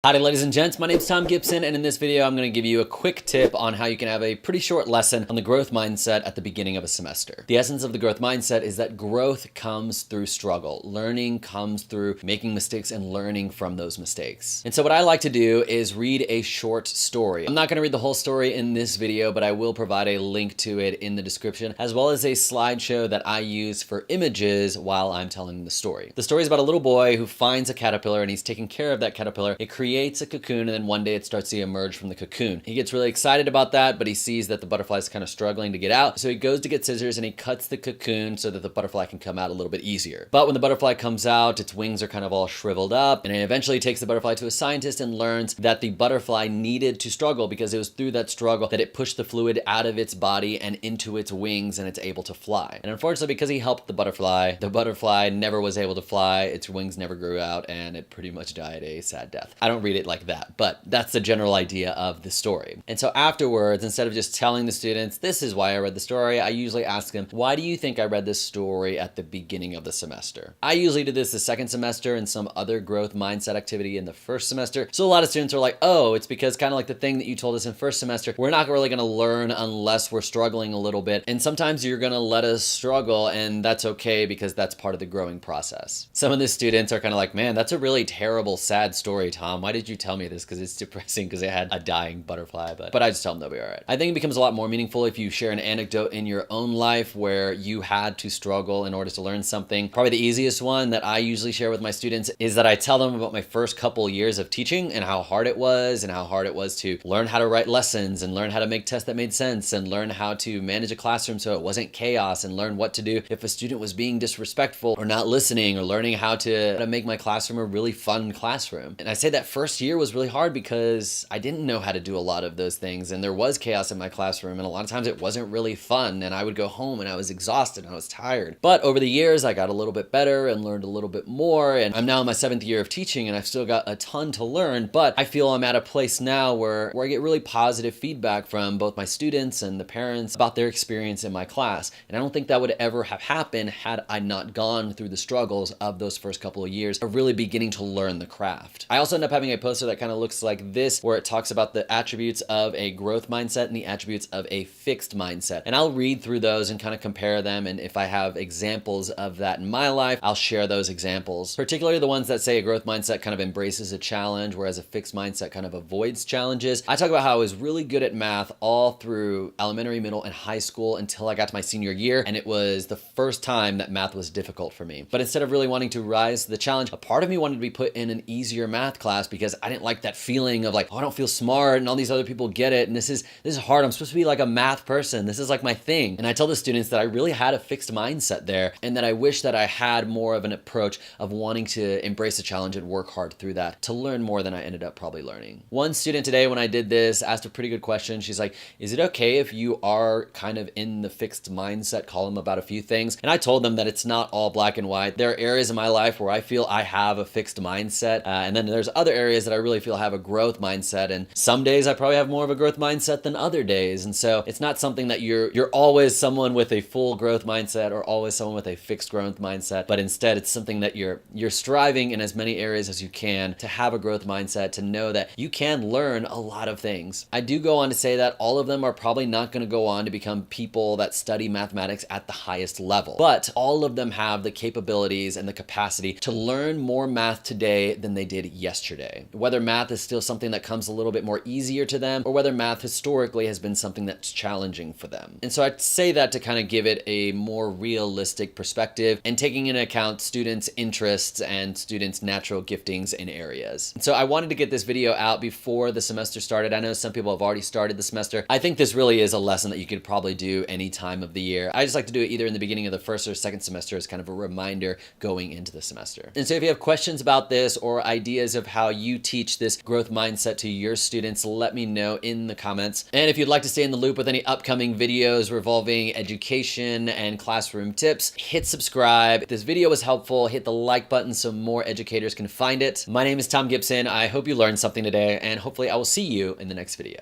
Howdy ladies and gents, my name is Thom Gibson, and in this video I'm going to give you a quick tip on how you can have a pretty short lesson on the growth mindset at the beginning of a semester. The essence of the growth mindset is that growth comes through struggle. Learning comes through making mistakes and learning from those mistakes. And so what I like to do is read a short story. I'm not going to read the whole story in this video, but I will provide a link to it in the description, as well as a slideshow that I use for images while I'm telling the story. The story is about a little boy who finds a caterpillar and he's taking care of that caterpillar. It creates a cocoon, and then one day it starts to emerge from the cocoon. He gets really excited about that, but he sees that the butterfly is kind of struggling to get out. So he goes to get scissors and he cuts the cocoon so that the butterfly can come out a little bit easier. But when the butterfly comes out, its wings are kind of all shriveled up, and it eventually takes the butterfly to a scientist and learns that the butterfly needed to struggle because it was through that struggle that it pushed the fluid out of its body and into its wings, and it's able to fly. And unfortunately, because he helped the butterfly never was able to fly, its wings never grew out, and it pretty much died a sad death. I don't read it like that, but that's the general idea of the story. And so afterwards, instead of just telling the students, this is why I read the story, I usually ask them, why do you think I read this story at the beginning of the semester? I usually do this the second semester and some other growth mindset activity in the first semester. So a lot of students are like, oh, it's because kind of like the thing that you told us in first semester, we're not really going to learn unless we're struggling a little bit. And sometimes you're going to let us struggle, and that's okay because that's part of the growing process. Some of the students are kind of like, man, that's a really terrible, sad story, Tom. Why did you tell me this? Because it's depressing because it had a dying butterfly, but I just tell them they'll be all right. I think it becomes a lot more meaningful if you share an anecdote in your own life where you had to struggle in order to learn something. Probably the easiest one that I usually share with my students is that I tell them about my first couple years of teaching and how hard it was to learn how to write lessons and learn how to make tests that made sense and learn how to manage a classroom so it wasn't chaos and learn what to do if a student was being disrespectful or not listening, or learning how to make my classroom a really fun classroom. And I say that first year was really hard because I didn't know how to do a lot of those things, and there was chaos in my classroom, and a lot of times it wasn't really fun, and I would go home and I was exhausted and I was tired. But over the years I got a little bit better and learned a little bit more, and I'm now in my 7th year of teaching and I've still got a ton to learn, but I feel I'm at a place now where I get really positive feedback from both my students and the parents about their experience in my class. And I don't think that would ever have happened had I not gone through the struggles of those first couple of years of really beginning to learn the craft. I also end up having a poster that kind of looks like this, where it talks about the attributes of a growth mindset and the attributes of a fixed mindset. And I'll read through those and kind of compare them, and if I have examples of that in my life, I'll share those examples, particularly the ones that say a growth mindset kind of embraces a challenge, whereas a fixed mindset kind of avoids challenges. I talk about how I was really good at math all through elementary, middle, and high school until I got to my senior year, and it was the first time that math was difficult for me. But instead of really wanting to rise to the challenge, a part of me wanted to be put in an easier math class because I didn't like that feeling of like, oh, I don't feel smart and all these other people get it, and this is hard. I'm supposed to be like a math person. This is like my thing. And I tell the students that I really had a fixed mindset there, and that I wish that I had more of an approach of wanting to embrace a challenge and work hard through that to learn more than I ended up probably learning. One student today, when I did this, asked a pretty good question. She's like, is it okay if you are kind of in the fixed mindset column about a few things? And I told them that it's not all black and white. There are areas in my life where I feel I have a fixed mindset, and then there's other areas that I really feel I have a growth mindset, and some days I probably have more of a growth mindset than other days. And so it's not something that you're always someone with a full growth mindset or always someone with a fixed growth mindset, but instead it's something that you're striving in as many areas as you can to have a growth mindset, to know that you can learn a lot of things. I do go on to say that all of them are probably not going to go on to become people that study mathematics at the highest level, but all of them have the capabilities and the capacity to learn more math today than they did yesterday. Whether math is still something that comes a little bit more easier to them, or whether math historically has been something that's challenging for them. And so I say that to kind of give it a more realistic perspective and taking into account students' interests and students' natural giftings in areas. And so I wanted to get this video out before the semester started. I know some people have already started the semester. I think this really is a lesson that you could probably do any time of the year. I just like to do it either in the beginning of the first or second semester as kind of a reminder going into the semester. And so if you have questions about this or ideas of how you teach this growth mindset to your students, let me know in the comments. And if you'd like to stay in the loop with any upcoming videos revolving education and classroom tips, hit subscribe. If this video was helpful, hit the like button so more educators can find it. My name is Thom Gibson. I hope you learned something today, and hopefully I will see you in the next video.